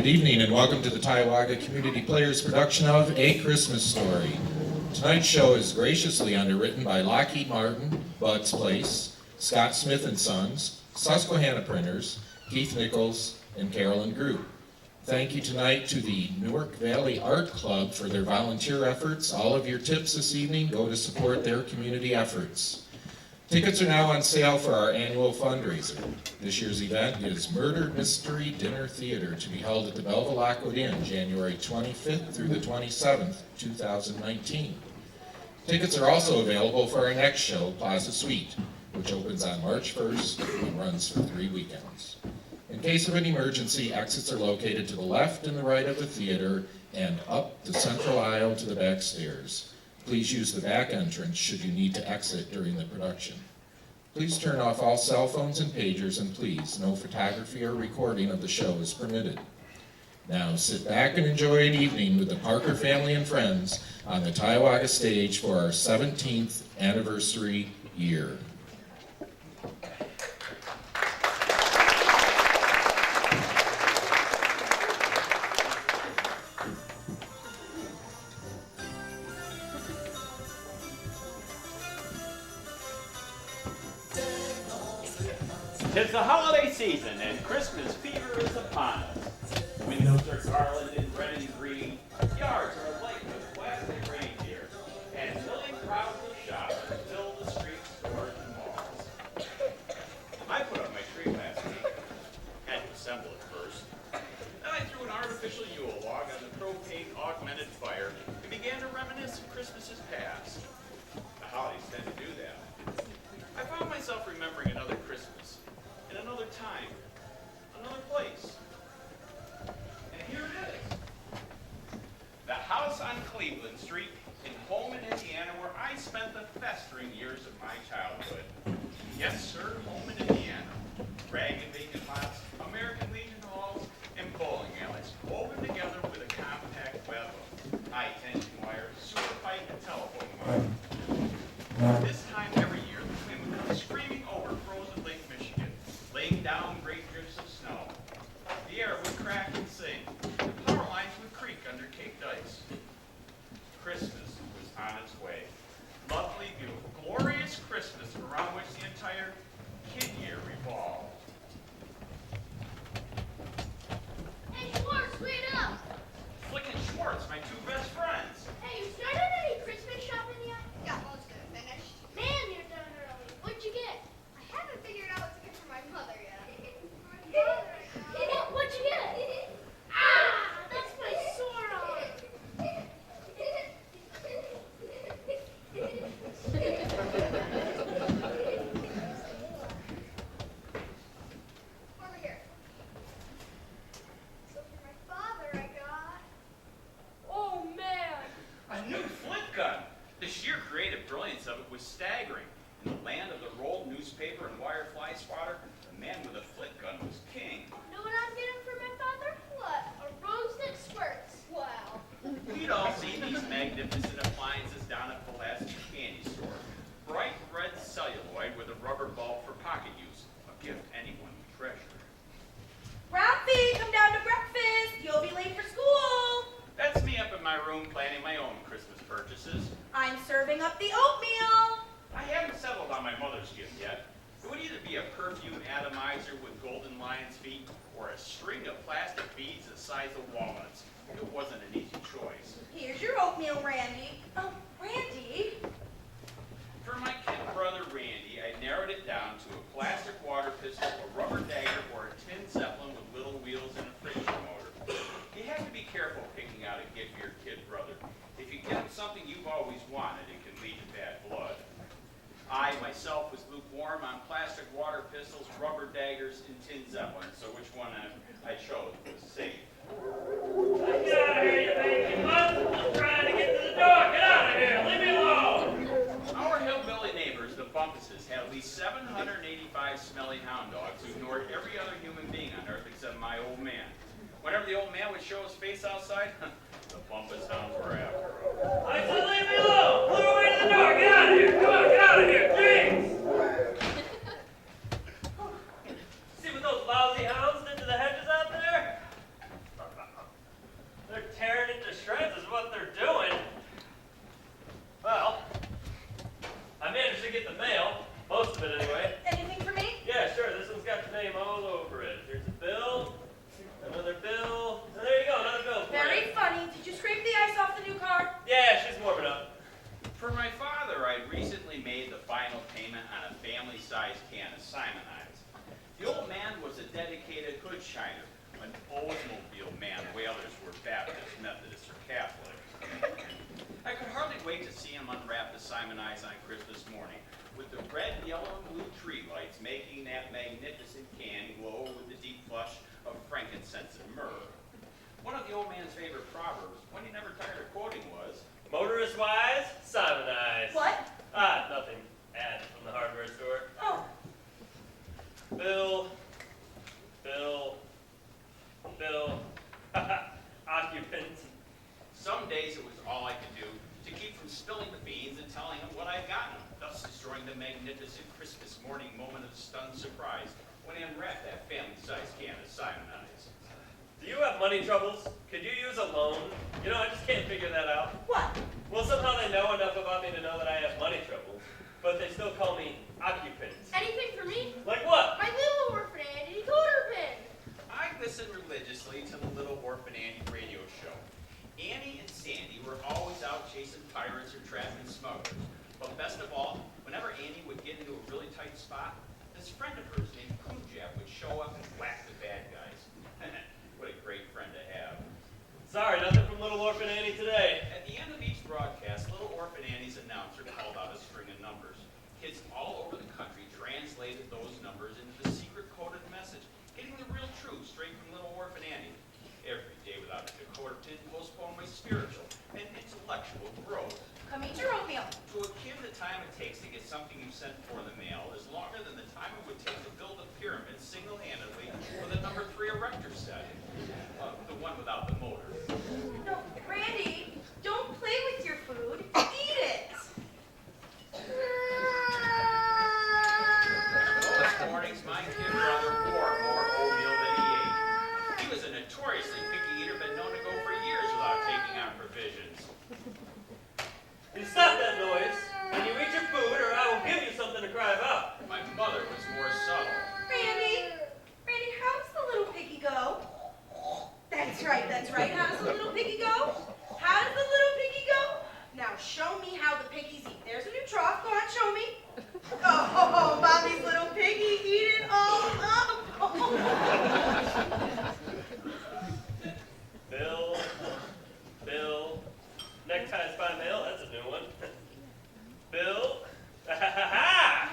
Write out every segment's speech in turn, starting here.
Good evening and welcome to the Tiowaga Community Players production of A Christmas Story. Tonight's show is graciously underwritten by Lockheed Martin, Bud's Place, Scott Smith & Sons, Susquehanna Printers, Keith Nichols, and Carolyn Group. Thank you tonight to the Newark Valley Art Club for their volunteer efforts. All of your tips this evening go to support their community efforts. Tickets are now on sale for our annual fundraiser. This year's event is Murder Mystery Dinner Theater to be held at the Belleville Lockwood Inn, January 25th through the 27th, 2019. Tickets are also available for our next show, Plaza Suite, which opens on March 1st and runs for 3 weekends. In case of an emergency, exits are located to the left and the right of the theater and up the central aisle to the back stairs. Please use the back entrance should you need to exit during the production. Please turn off all cell phones and pagers, and please, no photography or recording of the show is permitted. Now sit back and enjoy an evening with the Parker family and friends on the Tiowaga stage for our 17th anniversary year. Tis the holiday season, and Christmas fever is upon us. Windows are garlanded red and green, yards are alight with plastic reindeer, and million crowds of shoppers fill the streets, stores, and malls. I put up my tree last week. Had to assemble it first. Then I threw an artificial Yule log on the propane-augmented fire and began to reminisce of Christmases past. The holidays tend to do that. I found myself remembering another Christmas, in another time, another place. And here it is. The house on Cleveland Street in Holman, Indiana, where I spent the festering years of my childhood. Yes, sir, Holman, Indiana. Rag and bacon lots, American Legion halls, and bowling alleys, woven together with a compact web of high-tension wires, sewer pipe, and telephone wire. This time every year, the wind would come screaming over frozen Lake Michigan, laying down great drifts of snow. The air would crack and sing. The power lines would creak under caked ice. Christmas was on its way. Lovely, beautiful, glorious Christmas around which the entire kid year revolved. Hey, Schwartz, wait up! Flick and Schwartz, my two best friends. Hey, you started any Christmas shopping yet? Yeah, most of it finished. Man, you're done early. What'd you get? I haven't figured out what to get for my mother yet. What'd you get? Ah, that's my sore arm. Over here. So for my father, I got... Oh, man. A new flick gun. The sheer creative brilliance of it was staggering. In the land of the rolled newspaper and wire fly swatter, the man with a flick gun was king. Know what I'm getting for my father? What? A rose that squirts. Wow. We'd all seen these magnificent appliances down at Pulaski Candy Store. Bright red celluloid with a rubber bulb for pocket use, a gift anyone would treasure. Ralphie, come down to breakfast. You'll be late for school. That's me up in my room planning my own Christmas purchases. I'm serving up the oatmeal. I haven't settled on my mother's gift yet. It would either be a perfume atomizer with golden lion's feet or a string of plastic beads the size of walnuts. It wasn't an easy choice. Here's your oatmeal, Randy. Oh, Randy. For my kid brother Randy, I narrowed it down to a plastic water pistol, a rubber dagger, or a tin Zeppelin with little wheels and a friction motor. You have to be careful picking out a gift for your kid brother. If you get him something you've always wanted, it can lead to bad blood. I, myself, was lukewarm on plastic water pistols, rubber daggers, and tin Zeppelins, so which one I chose was safe. Get out of here, you baby mutt! I'm trying to get to the door! Get out of here! Leave me alone! Our hillbilly neighbors, the Bumpuses, had at least 785 smelly hound dogs who ignored every other human being on earth except my old man. Whenever the old man would show his face outside, the Bumpus hounds were after him. I said leave me alone! Clear away to the door! Get out of here! Come on, get out of here! Jeez! See what those lousy hounds did to the hedges out there? usually get the mail. Most of it, anyway. Anything for me? Yeah, sure. This one's got your name all over it. Here's a bill, another bill. And there you go, another bill for Very you. funny. Did you scrape the ice off the new car? Yeah, she's warming up. For my father, I'd recently made the final payment on a family-sized can of Simonides. The old man was a dedicated hoodshiner, an Oldsmobile man. Whalers were Baptist, Methodist, or Catholic. I could hardly wait to see him unwrap the Simonides on Christmas morning, with the red, yellow, and blue tree lights making that magnificent can glow with the deep flush of frankincense and myrrh. One of the old man's favorite proverbs, one he never tired of quoting, was, Motorist wise, Simonize. What? Ah, nothing. Ad from the hardware store. Oh, Bill. Occupant. some days it was all I could do to keep from spilling the beans and telling him what I'd gotten him, thus destroying the magnificent Christmas morning moment of stunned surprise when he unwrapped that family-sized can of Simonides. Do you have money troubles? Could you use a loan? You know, I just can't figure that out. what? Well, somehow they know enough about me to know that I have money troubles, but they still call me occupant. Anything for me? Like what? My little orphan Andy decoder pin. I listened religiously to the Little Orphan Annie radio show. Annie and Sandy were always out chasing pirates or trapping smugglers. But best of all, whenever Annie would get into a really tight spot, this friend of hers named Punjab would show up and whack the bad guys. What a great friend to have. Sorry, nothing from Little Orphan Annie today. At the end of each broadcast, Little Orphan Annie's announcer called out a string of numbers. Kids all over the country translated those numbers into the secret coded message, getting the real truth straight from Little Orphan Annie. Every day without a decoder pin postponed my spiritual and intellectual growth. Come eat your oatmeal. To a kid, the time it takes to get something you sent for the mail is longer than the time it would take to build a pyramid single-handedly with a number 3 erector set. The one without the motor. No, Randy, don't play with your food. Eat it. Most mornings, my kid brother wore more oatmeal than he ate. He was a notoriously picky eater, been known to go for years without taking on provisions. You stop that noise, and you eat your food, or I will give you something to cry about. My mother was more subtle. Randy, how does the little piggy go? That's right. How does the little piggy go? How does the little piggy go? Now show me how the piggies eat. There's a new trough. Go on, show me. Oh, mommy's little piggy, eat it all up. Bill. Neckties by mail, that's a new one. Bill.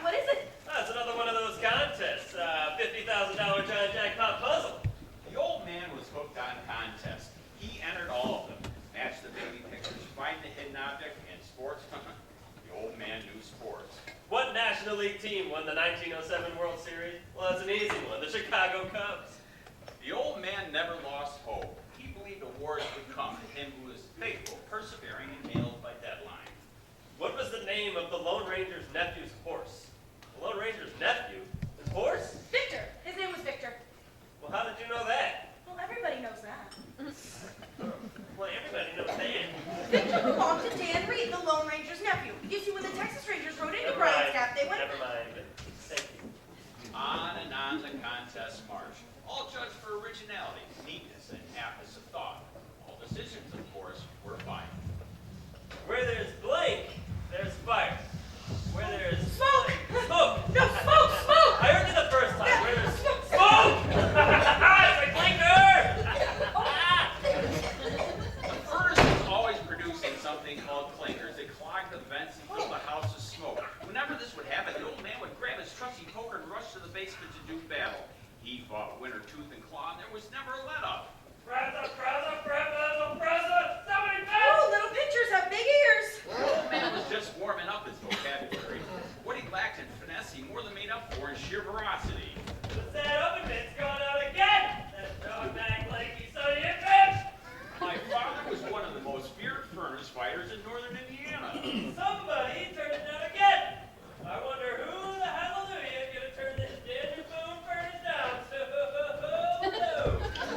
What is it? That's another one of those contests. $50,000 giant jackpot puzzle. The old man was hooked on contests. He entered all of them. Matched the baby pictures, find the hidden object, and sports. The old man knew sports. What National League team won the 1907 World Series? Well, that's an easy one. The Chicago Cubs. The old man never lost hope. He believed awards would come to him who was faithful, persevering, and nailed by deadline. What was the name of the Lone Ranger's nephew's horse? The Lone Ranger's nephew? His horse? Victor. His name was Victor. Well, how did you know that? Well, everybody knows that. Well, everybody knows that. Victor belonged to Dan Reed, the Lone Ranger's nephew. You see, when the Texas Rangers rode into Never Brian's mind. Gap, they went... Never mind. Thank you. On and on the contest marched, all judged for originality, neatness, and aptness of thought. All decisions, of course, were final. Where there's blank, there's fire. Where there's Smoke! smoke. No, smoke! I heard you the first time. Where there's smoke! It's a blinker! The furnace was always producing something called clinkers that clogged the vents and filled the house with smoke. Whenever this would happen, the old man would grab his trusty poker and rush to the basement to do battle. He fought winter tooth and claw, and there was never a let-up. Somebody Oh, little pictures have big ears. The old man was just warming up his vocabulary. What he lacked in finesse, he more than made up for in sheer veracity. That oven mitt's going out again! That dog bag lanky son of a bitch! My father was one of the most feared furnace fighters in northern Indiana. Somebody turn it down again! I wonder who the hallelujah gonna turn this dead boom furnace down.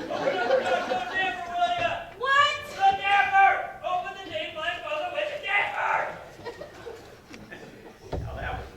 Open up the damper, will ya? What? The damper! Open the damn blank mother with the damper! Now that was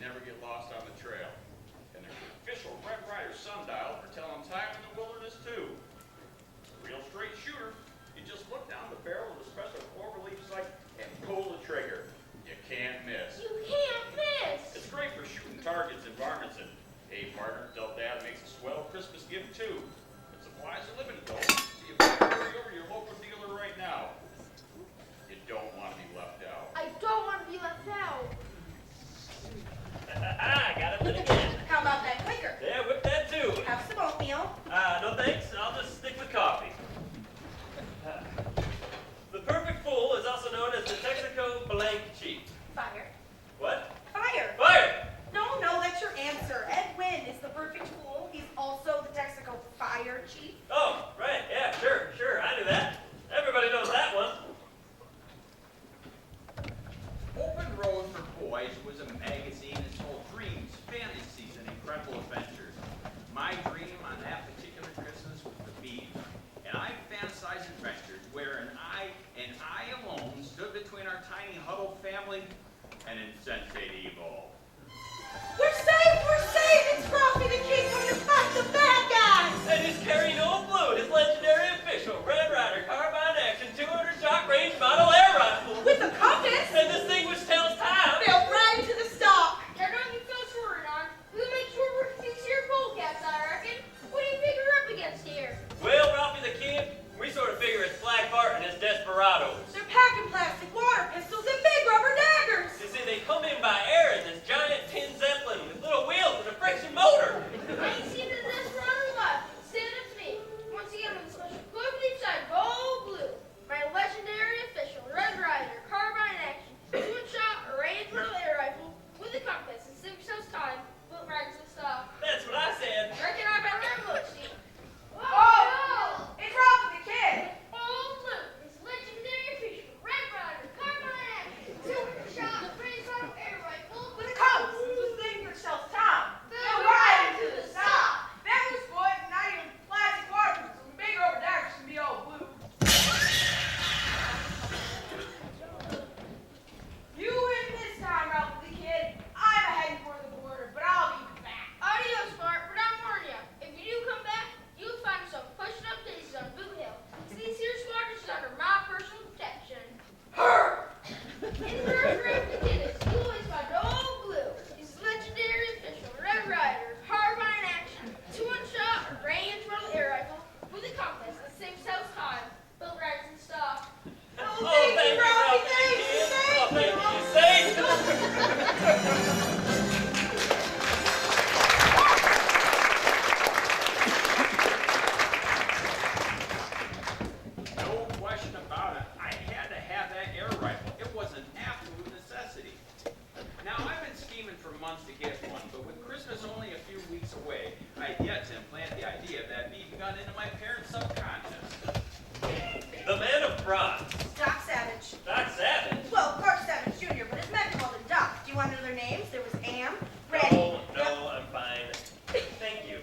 you never get lost on the trail. And there's an official Red Ryder sundial for telling time in the wilderness, too. It's a real straight shooter. You just look down the barrel of the special clover-leaf sight and pull the trigger. You can't miss. You can't miss. It's great for shooting targets and varmints. And hey, partner, tell Dad makes a swell Christmas gift, too. And supplies are limited, though, so you better hurry over to your local dealer right now. You don't want to be left out. I don't want to be left out. I got it again. How about that clicker? Yeah, whip that too. Have some oatmeal. No thanks. I'll just stick with coffee. The perfect fool is also known as the Texaco blank chief. Fire. What? Fire. Fire! No, that's your answer. Ed Wynn is the perfect fool. He's also the Texaco fire chief. Oh, right. Yeah, sure. I knew that. Everybody knows that one. Open Road for Boys was a magazine that told dreams, fantasies, and incredible adventures. My dream on that particular Christmas was to be, and I fantasized adventures wherein I alone stood between our tiny huddled family and insensate evil. We're safe! It's Frosty the King coming to fight the bad guys! And he's carrying old blue, his legendary official Red Ryder carbine action 200-shot range model air rifle. With a compass! And this thing which tells time. Built right into the stock! Now don't you feel short on. We'll make sure we're these here polecats, I reckon. What do you figure up against here? Well, Ralphie the King, we sort of figure it's Black Bart and his desperados. They're packing plastic water pistols and big rubber daggers! You see, they come in by air in this giant tin Zeppelin with little wheels and a friction motor. I ain't seen the desperado alive. Stand up to me. Once again with the special clover-leaf side, gold blue. My legendary official Red Ryder carbine action, 2-shot range model air rifle with a compass and 6 cells time, built right into the stock. That's what I said. Reckon I better have a look, Steve. Oh! It's Ralph the Kid! Gold blue, his legendary official Red Ryder carbine action, 2-shot range model air rifle With a compass! With thing yourself, Tom! Built right into the stock! That was good, and not even plastic water pistols and big rubber daggers can be all blue. You win this time, Ralph the Kid. I'm heading for the border, but I'll be back. Adios, Bart, but I'm warning you. If you do come back, you'll find yourself pushing up daisies on Boot Hill. These here squadrons is under my personal protection. In the first round of the kid, you always find old blue. He's legendary official Red Ryder, carbine action, 2-shot range model air rifle with a compass and 6 cells time, built right in stock. Oh, thank you, Ralphie, thank you, Oh, thank thank you. you. No question about it. I had to have that air rifle. It was an absolute necessity. Now, I've been scheming for months to get one, but with Christmas only a few weeks away, I'd yet to implant the idea of that BB gun into my parents' subconscious. The man of bronze. Doc Savage. Doc Savage. Well, Clark Savage Jr., but his men called him Doc. Do you want to know their names? There was Am, Randy. No, I'm fine. Thank you.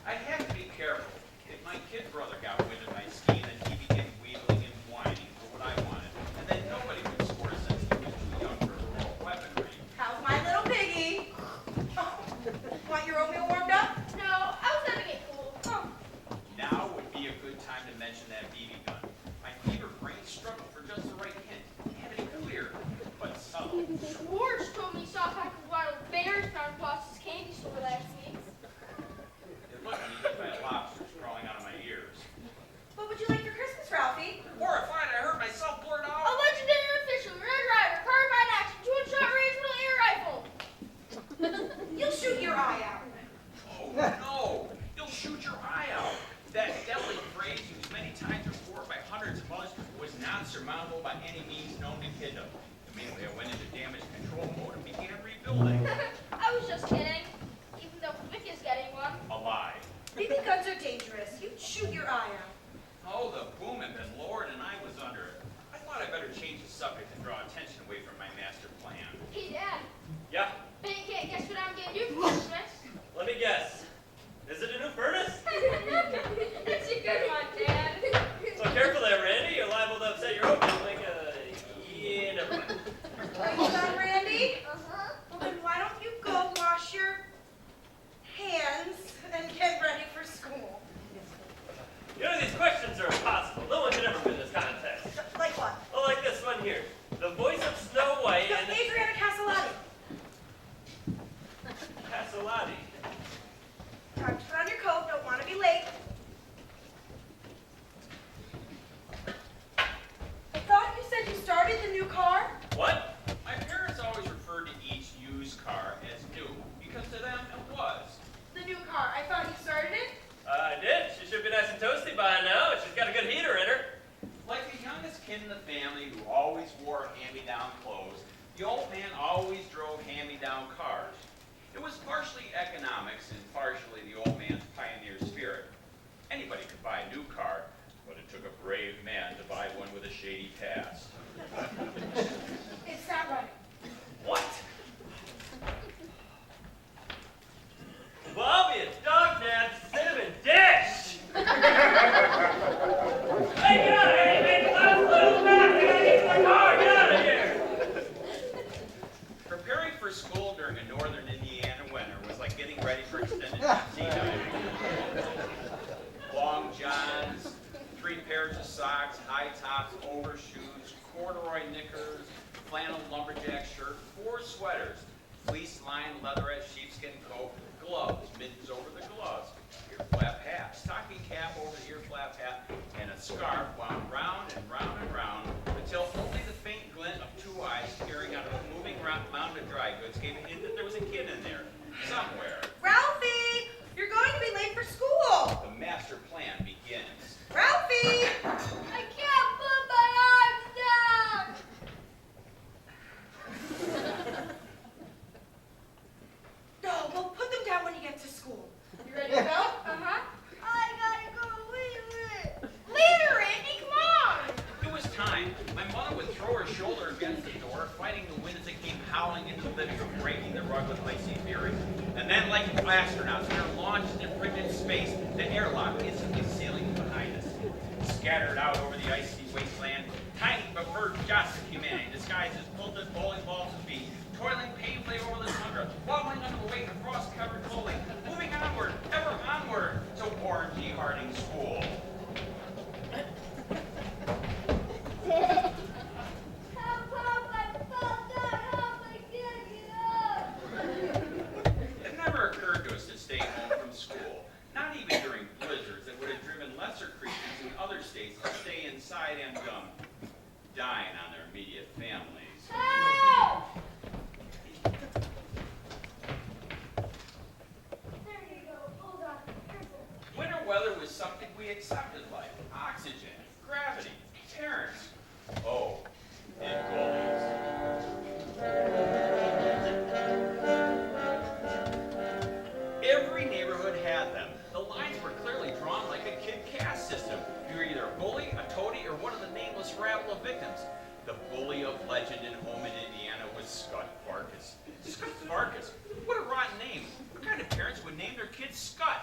I have to be careful. If my kid brother got wind of my scheme, then he'd begin wheedling and whining for what I wanted, and then nobody would score since he was too young for real weaponry. How's my little piggy? Want your oatmeal warmed up? No, I was having it cool. Now would be a good time to mention that BB gun. My fever brain struggled for just the right hint. Have it clear, but subtle. Schwartz told me he saw a pack of wild bears found Boss's candy store last week. It looked to me like my lobsters crawling out of my ears. What would you like for Christmas, Ralphie? Horrified, I heard myself blurt A out. legendary official Red Ryder carbine action, 2-shot range model air rifle. You'll shoot your eye out. Oh no! You'll shoot your eye out. That deadly phrase used many times before by hundreds of others was not surmountable by any means known to kiddom. Immediately I went into damage control mode and began rebuilding. I was just kidding. Even though Vic is getting one. A lie. BB guns are dangerous. You'd shoot your eye out. Oh, the boom had been lowered and I was under it. I thought I'd better change the subject and draw attention away from my master plan. Hey, Dad. Yeah, Bet you can't guess what I'm getting you for Christmas. let me guess. Is it a new furnace? That's a good one, Dad. So careful there, Randy. You're liable to upset your opening like yeah, never mind. Are you done, Randy? partially economics and partially the old man's pioneer spirit. Anybody could buy a new car, but it took a brave man to buy one with a shady past. It's not right. What? Bobby, it's dog dad, cinnamon dish! Hey, get out of here, you big left little back! I gotta get to the car, get out of here! Preparing for school during a northern Indiana winter was like getting ready for extended sea diving. Long johns, 3 pairs of socks, high tops, overshoes, corduroy knickers, flannel lumberjack shirt, 4 sweaters, fleece-lined leatherette sheepskin coat, gloves, mittens over the gloves, ear flap hat, stocking cap over the ear flap hat, and a scarf wound round and round and round until only the faint glint of 2 eyes peering out of a moving mound of dry goods gave a hint that there was a kid in there, somewhere. Ralphie, you're going to be late for school. The master plan begins. Ralphie! I can't put my arms down. No, well, put them down when you get to school. You ready to go? Uh-huh. I gotta go later. Later, Randy, come on. It was time. My mother would throw her shoulder against the door, fighting the wind as it came howling into the living room, breaking the rug with icy fury. And then, like astronauts, we were launched into frigid space, the airlock instantly sealing behind us. Scattered out over the icy wasteland, tiny but verdant shots of humanity, disguised as wilted bowling balls of feet, toiling painfully over the tundra, wobbling under the weight of frost-covered clothing, moving onward, ever onward, to Warren G. Harding School. Help, I fell down. Help, I can't get up. It never occurred to us to stay home from school, not even during blizzards that would have driven lesser creatures in other states to stay inside and dying on their immediate families. Help! There you go. Hold on. Careful. Winter weather was something we accepted, like oxygen, gravity, parents. Oh, and bullies. Every neighborhood had them. The lines were clearly drawn like a kid caste system. You were either a bully, a toady, or one of the nameless rabble of victims. The bully of legend in home in Indiana was Scud Farkas. Scud Farkas? What a rotten name. What kind of parents would name their kid Scud?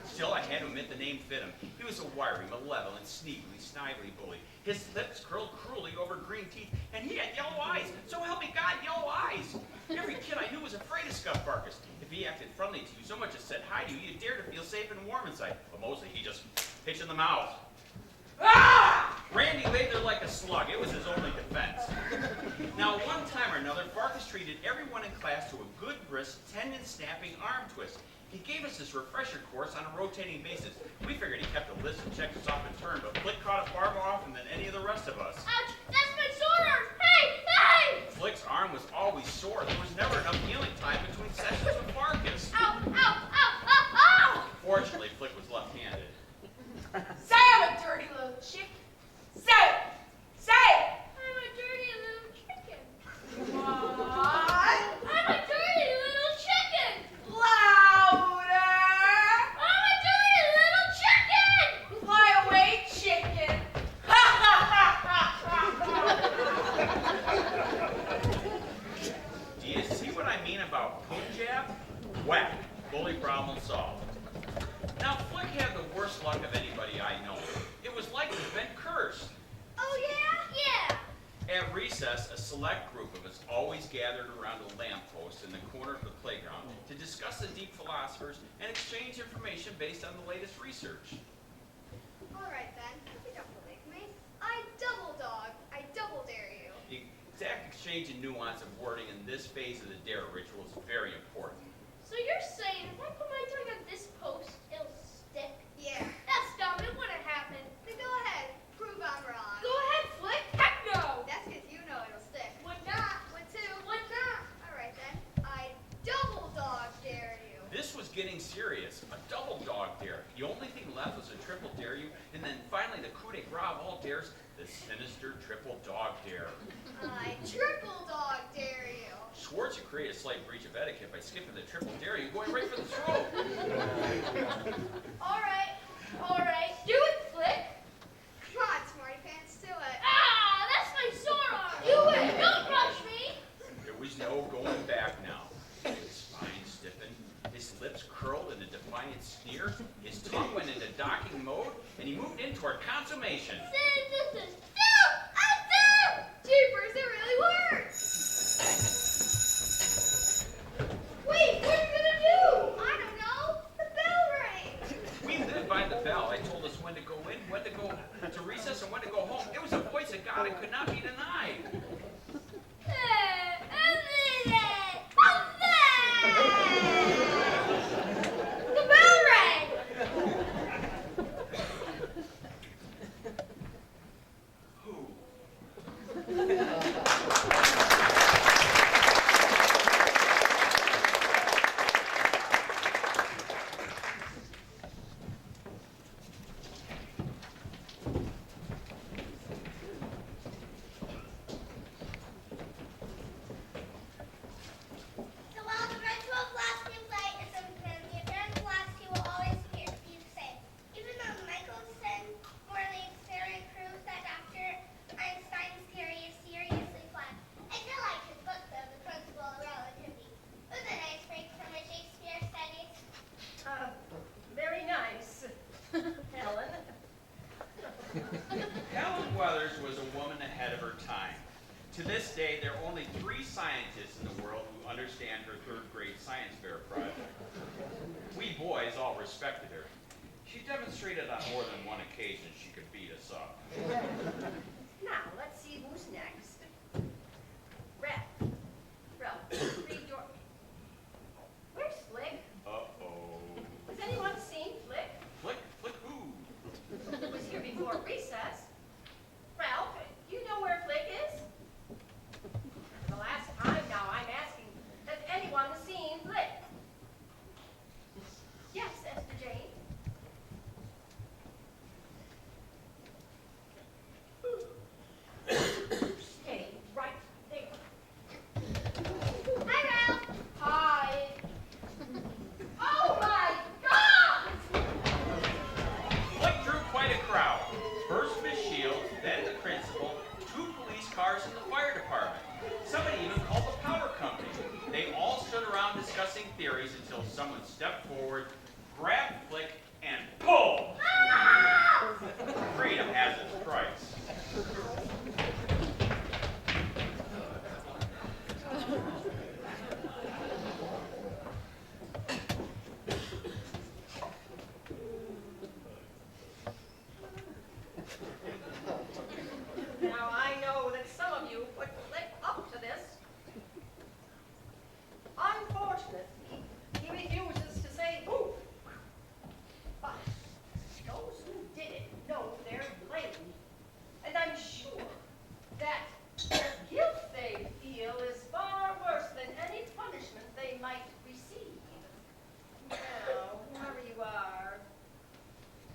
Still, I had to admit the name fit him. He was a wiry, malevolent, snively bully. His lips curled cruelly over green teeth, and he had yellow eyes. So help me God, yellow eyes. Every kid I knew was afraid of Scud Farkas. If he acted friendly to you, so much as said hi to you, you dare to feel safe and warm inside. But mostly he just hit you in the mouth. Ah! Randy lay there like a slug. It was his only defense. Now, one time or another, Farkas treated everyone in class to a good, brisk, tendon-snapping arm twist. He gave us this refresher course on a rotating basis. We figured he kept a list and checked us off in turn, but Flick caught it far more often than any of the rest of us. Ouch! That's my sore arm. Hey! Hey! Flick's arm was always sore. There was never enough healing time between sessions with Farkas. Ow! Ow! Ow! Ow! Ow! Fortunately, Flick was left-handed. Say I'm a dirty little chick. Say it. Say it. I'm a dirty little chicken. What? I'm a dirty little chicken. Louder. I'm a dirty little chicken. Fly away, chicken. Ha ha ha ha. Do you see what I mean about Punjab? Whack. Bully problem solved. Now, Flick had the worst luck of anybody I know. It was like he'd been cursed. Oh yeah? Yeah. At recess, a select group of us always gathered around a lamppost in the corner of the playground to discuss the deep philosophers and exchange information based on the latest research. All right then, if you don't believe me, I double dare you. The exact exchange and nuance of wording in this phase of the dare ritual is very important. So you're saying if I put my tongue on this post, it'll stick? Yeah. That's dumb. It wouldn't happen. Then go ahead, prove I'm wrong. Go ahead, Flick. Heck no. That's because you know it'll stick. Would not. Would too. Would not. All right then, I double dog dare you. This was getting serious. A double dog dare. The only thing left was a triple dare you, and then finally the coup de grace of all dares, the sinister triple dog dare. I triple dog dare you. Schwartz, you create a slight breach of etiquette by skipping the triple dare. You're going right for the throat. All right. Do it, Flick. Come on, Smarty Pants, do it. Ah, that's my sore arm. Do it. Don't rush me. There was no going back now. His spine stiffened, his lips curled in a defiant sneer, his tongue went into docking mode, and he moved in toward consummation. Jeepers, it really worked. Wait, what are you gonna do? I don't know. The bell rang. We lived by the bell. It told us when to go in, when to go to recess, and when to go home. It was a voice of God. It could not be denied. The bell rang. Who? So while the virtual philosophy play is open, the apparent philosophy will always be the same. Even though Michelson morally experiment proves that Dr. Einstein's theory is seriously flawed. I still like his book though, The Principle of Relativity. It was a nice break from the Shakespeare studies. Very nice. Helen. Helen Weathers was a woman ahead of her time. To this day, there are only 3 scientists in the world who understand her 3rd grade science fair project. We boys all respected her. She demonstrated on more than one occasion she could beat us up. Now, let's see who's next. Ralph, read your... Where's Flick? Uh-oh. Has anyone seen Flick? Flick who? He was here before recess. Ralph, you know where Flick is? The last time now I'm asking, has anyone seen Flick? Yes, Esther Jane. Hey, right there. Hi, Ralph. Hi. Oh my God! Flick drew quite a crowd. First Miss Shields, then the principal, 2 police cars and the fire department. Somebody even called the power company. They all stood around discussing theories until someone stepped forward, grabbed Flick, and pulled! Freedom has its price. Now I know that some of you put Flick up to this. Unfortunately, he refuses to say who. But those who did it know they're blamed. And I'm sure that the guilt they feel is far worse than any punishment they might receive. Now, whoever you are,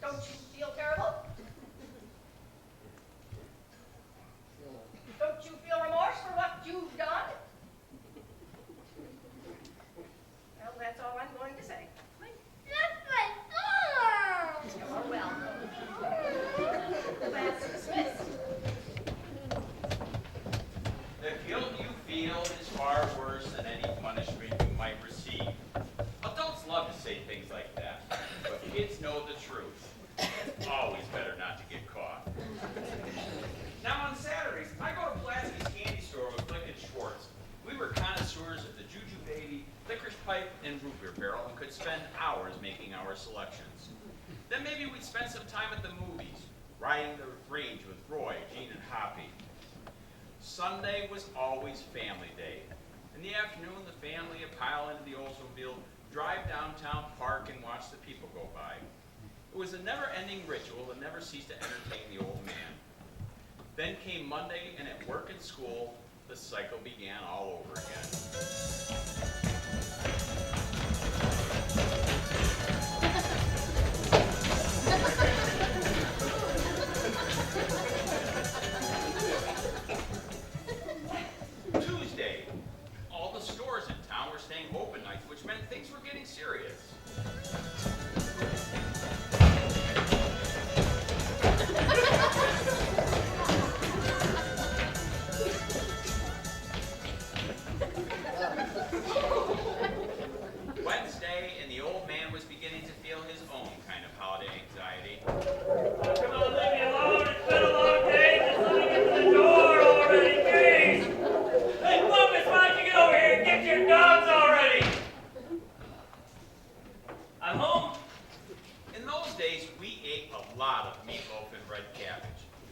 don't you feel terrible? Don't you feel remorse for what you've done? Well, that's all I'm going to say. That's my sore arm. You're welcome. Class dismissed. The guilt you feel is far worse than any punishment you might receive. Adults love to say things like that, but kids know the truth. It's always better not to get caught. Now on Saturdays, I go to Pulaski's candy store with Flick and Schwartz. We were connoisseurs of the Juju Baby, licorice pipe, and root beer barrel and could spend hours making our selections. Then maybe we'd spend some time at the movies, riding the range with Roy, Gene, and Hoppy. Sunday was always family day. In the afternoon, the family would pile into the Oldsmobile, drive downtown, park, and watch the people go by. It was a never-ending ritual that never ceased to entertain the old man. Then came Monday, and at work and school, the cycle began all over again. Tuesday, all the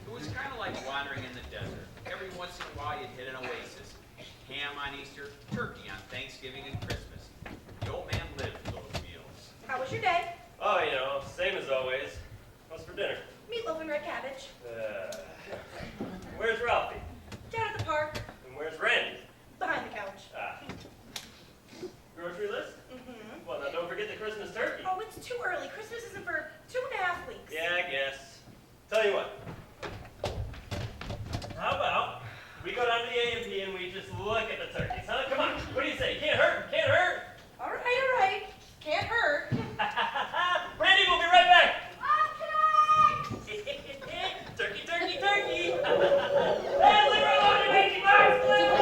It was kind of like wandering in the desert. Every once in a while you'd hit an oasis. Ham on Easter, turkey on Thanksgiving and Christmas. The old man lived for those meals. How was your day? Oh, you know, same as always. What's for dinner? Meatloaf and red cabbage. Where's Ralphie? Down at the park. And where's Randy? Behind the couch. Ah. Grocery list? Mm-hmm. Well, now don't forget the Christmas turkey. Oh, it's too early. Christmas isn't for 2.5 weeks. Yeah, I guess. Tell you what. How about we go down to the A&P and we just look at the turkeys, huh? Come on. What do you say? Can't hurt. Can't hurt. All right. Can't hurt. Randy, we'll be right back. Okay! Turkey, turkey, turkey. Hey, leave her alone, you mangy bugs. Leave her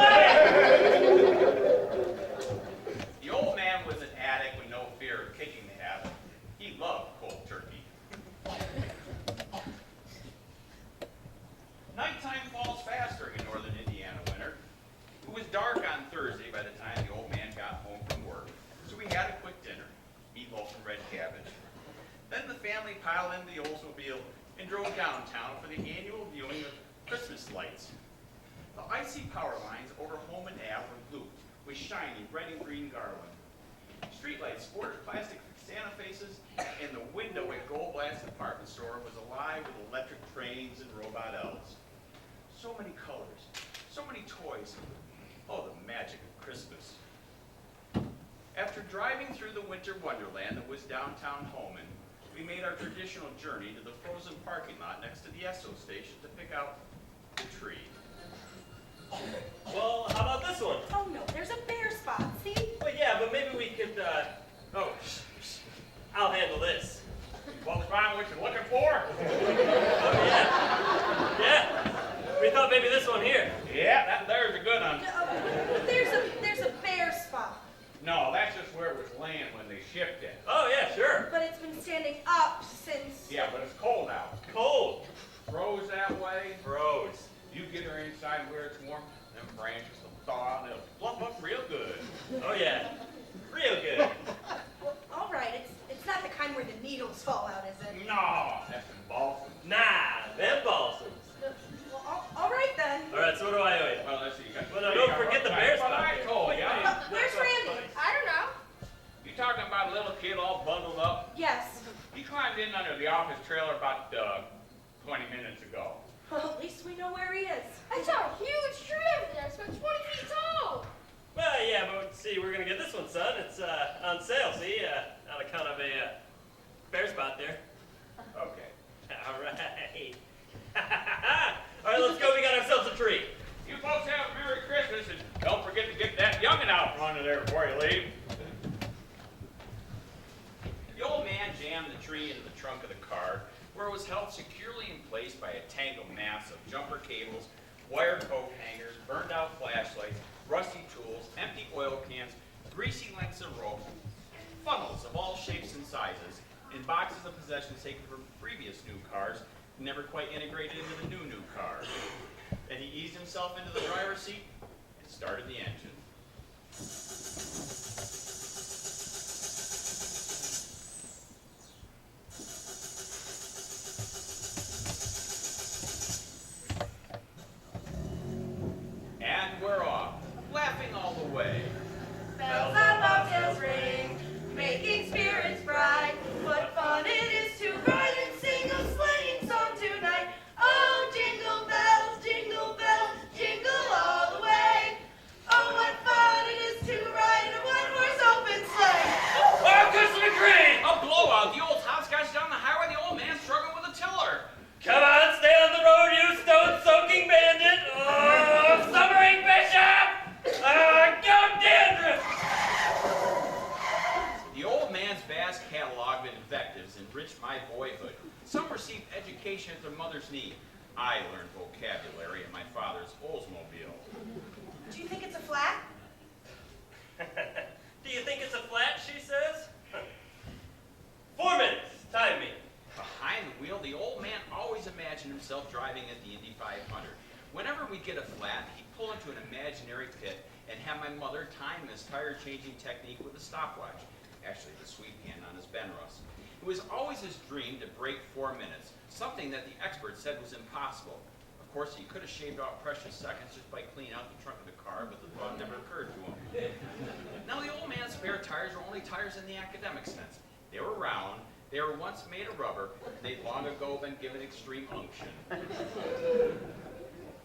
alone. The old man was an addict with no fear of kicking the habit. He loved cold turkey. Nighttime falls faster in northern Indiana winter. It was dark on Thursday by the time the old man got home from work, so we had a quick dinner, meatloaf and red cabbage. Then the family piled into the Oldsmobile and drove downtown for the annual viewing of Christmas lights. The icy power lines over Holman Ave were looped with shiny red and green garland. Streetlights sported plastic Santa faces, and the window at Gold Blast department store was alive with electric trains and robot elves. So many colors, so many toys. Oh, the magic of Christmas. After driving through the winter wonderland that was downtown Holman, we made our traditional journey to the frozen parking lot next to the Esso station to pick out the tree. Well, how about this one? Oh no, there's a bare spot. See? Well, yeah, but maybe we could, I'll handle this. Well, find what you're looking for? Oh, yeah. Yeah. We thought maybe this one here. Yeah, that there's a good one. There's a bare spot. No, that's just where it was laying when they shipped it. Oh, yeah, sure. But it's been standing up since. Yeah, but it's cold out. Cold. Froze that way. Froze. You get her inside where it's warm, them branches will thaw and it'll plump up real good. Oh, yeah. Real good. Well, all right. It's not the kind where the needles fall out, is it? No, that's embalsam. Nah, them balsams. Well, all right then. All right, so what do I owe you? Well, let's see. You got Well, now don't forget the bear But spot I there. told you. Where's Randy? I don't know. You talking about a little kid all bundled up? Yes. He climbed in under the office trailer about 20 minutes ago. Well, at least we know where he is. I saw a huge tree over there. It's about 20 feet tall. Well, yeah, but see, we're going to get this one, son. It's on sale, see, on account of a bear spot there. Okay. All right. All right, let's go. We got ourselves a tree. You folks have a Merry Christmas and don't forget to get that youngin' out from under there before you leave. The old man jammed the tree into the trunk of the car, where it was held securely in place by a tangled mass of jumper cables, wire coat hangers, burned out flashlights, rusty tools, empty oil cans, greasy lengths of rope, funnels of all shapes and sizes, and boxes of possessions taken from previous new cars, never quite integrated into the new car. And he eased himself into the driver's seat and started the engine. And we're off, laughing all the way. Bells on bobtails ring, making spirits bright. What fun it is to ride and sing a sleighing song tonight. Oh, jingle bells, jingle all the way. Oh, what fun it is to ride in a one-horse open sleigh. Oh, Christmas McCree! A blowout. The old hopscotch down the highway. The old man struggling with a tiller. Come on, stay on the road, you stone-soaking bandit! Oh, summering bishop! Go dandruff! The old man's vast catalog of invectives enriched my boyhood. Some received education at their mother's knee. I learned vocabulary at my father's Oldsmobile. Do you think it's a flat? Do you think it's a flat, she says? 4 minutes, time me. Behind the wheel, the old man always imagined himself driving at the Indy 500. Whenever we'd get a flat, he'd pull into an imaginary pit and have my mother time his tire changing technique with a stopwatch. actually the sweet pan on his Benrus. It was always his dream to break 4 minutes, something that the experts said was impossible. Of course, he could have shaved off precious seconds just by cleaning out the trunk of the car, but the thought never occurred to him. Now, the old man's spare tires were only tires in the academic sense. They were round, they were once made of rubber, and they'd long ago been given extreme unction.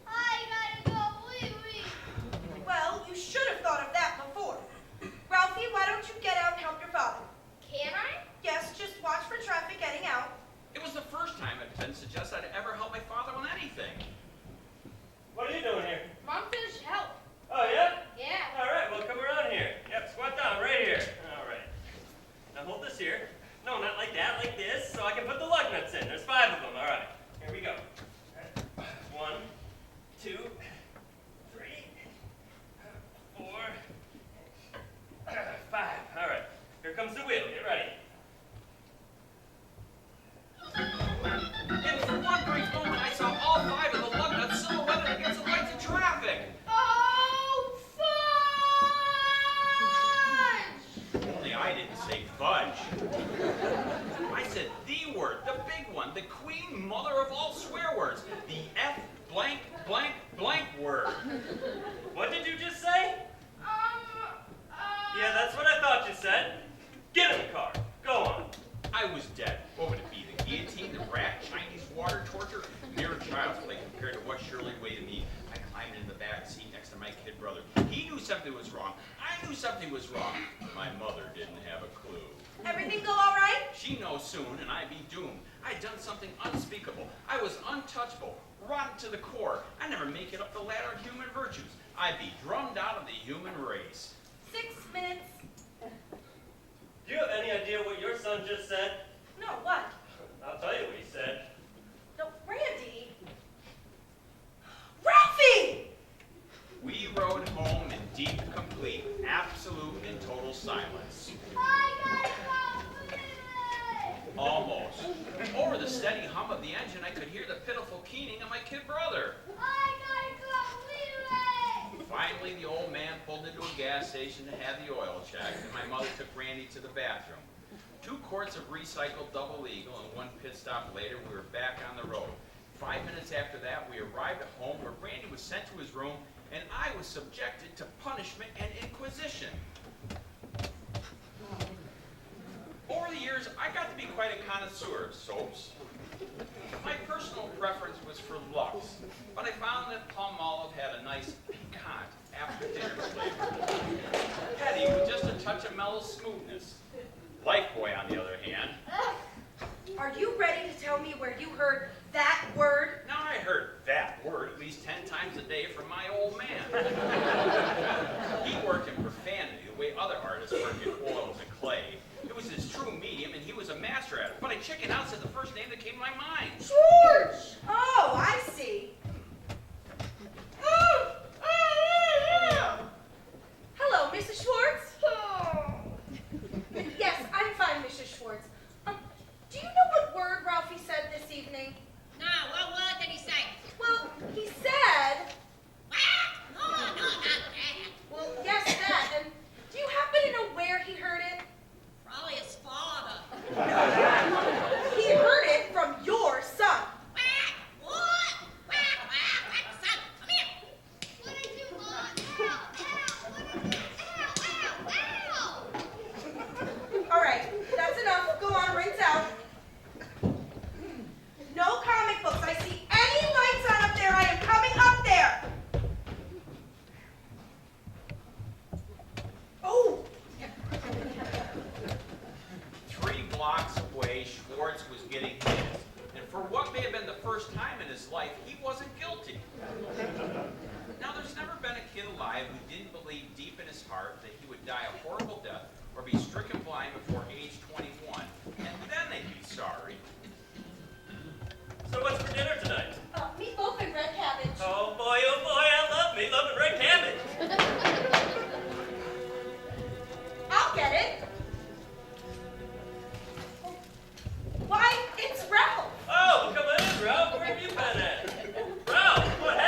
I gotta go wee-wee. Well, you should have thought of that before. Ralphie, why don't you get out and help your father? Can I? Yes, just watch for traffic getting out. It was the first time it had been suggested I'd ever help my father on anything. What are you doing here? Mom finished help. Oh, yeah? Yeah. All right, well, come around here. Yep, squat down right here. All right. Now hold this here. No, not like that, like this, so I can put the lug nuts in. There's 5 of them. All right, here we go. All right. 1, 2, 3, 4, 5. All right, here comes the wheel. Get ready. And for one brief moment, I saw all 5 of the lug nuts silhouetted against the lights of traffic. Oh, fudge! Only I didn't say fudge. I said the word, the big one, the queen mother of all swear words, the F blank blank blank word. What did you just say? Yeah, that's what I thought you said. Get in the car. Go on. I was dead. What would it be? The guillotine, the rack, Chinese water torture? Mere child's play compared to what Shirley waited me. I climbed in the back seat next to my kid brother. He knew something was wrong. I knew something was wrong. My mother didn't have a clue. Everything go all right? She knows soon, and I'd be doomed. I'd done something unspeakable. I was untouchable, rotten to the core. I'd never make it up the ladder of human virtues. I'd be drummed out of the human race. 6 minutes. Do you have any idea what your son just said? No, what? I'll tell you what he said. No, Randy. Ralphie! We rode home in deep, complete, absolute, and total silence. I gotta go wee-wee. Almost. Over the steady hum of the engine, I could hear the pitiful keening of my kid brother. I gotta go wee-wee. Finally, the old man pulled into a gas station to have the oil checked, and my mother took Randy to the bathroom. 2 quarts of recycled double eagle, and 1 pit stop later, we were back on the road. 5 minutes after that, we arrived at home where Randy was sent to his room, and I was subjected to punishment and inquisition. Over the years, I got to be quite a connoisseur of soaps. My personal preference was for Lux, but I found that Palmolive had a nice, piquant after-dinner flavor. Petty with just a touch of mellow smoothness. Lifebuoy, on the other hand. Are you ready to tell me where you heard that word? Now, I heard that word at least 10 times a day from my old man. He worked in profanity the way other artists work in oils and clay. It was his true medium, and he was a master at it. But I chickened out, said the first name that came to my mind. George! Oh, I see. Hello, Mrs. Schwartz. Yes, I'm fine, Mrs. Schwartz. Do you know what word Ralphie said this evening? No, what word did he say? Well, he said, What? No, not that. well, yes, that. And do you happen to know where he heard it? Probably his father. He heard it from your son. What? Son, come here. What did you want? Ow, ow, what did you, ow, ow, ow. All right, that's enough. Go on, rinse out. No comic books. I see any lights on up there. I am coming up there. Oh, 3 blocks away, Schwartz was getting his. And for what may have been the first time in his life, he wasn't guilty. Now, there's never been a kid alive who didn't believe deep in his heart that he would die a horrible death or be stricken blind before age 21, and then they'd be sorry. So what's for dinner tonight? meatloaf and red cabbage. Oh boy, I love meatloaf and red cabbage. I'll get it. Why, it's Ralph. Oh, come on in, Ralph. Where have you been at? Ralph, what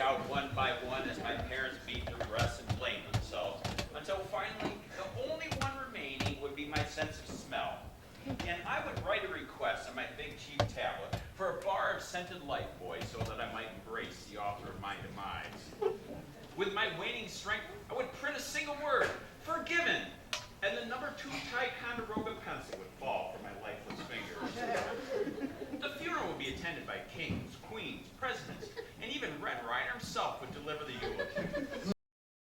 out one by one as my parents beat their breasts and blamed themselves, until finally the only one remaining would be my sense of smell. And I would write a request on my big cheap tablet for a bar of scented Lifebuoy so that I might embrace the author of my demise. With my waning strength, I would print a single word, forgiven, and the number 2 Ticonderoga pencil would fall from my lifeless fingers. The funeral would be attended by kings,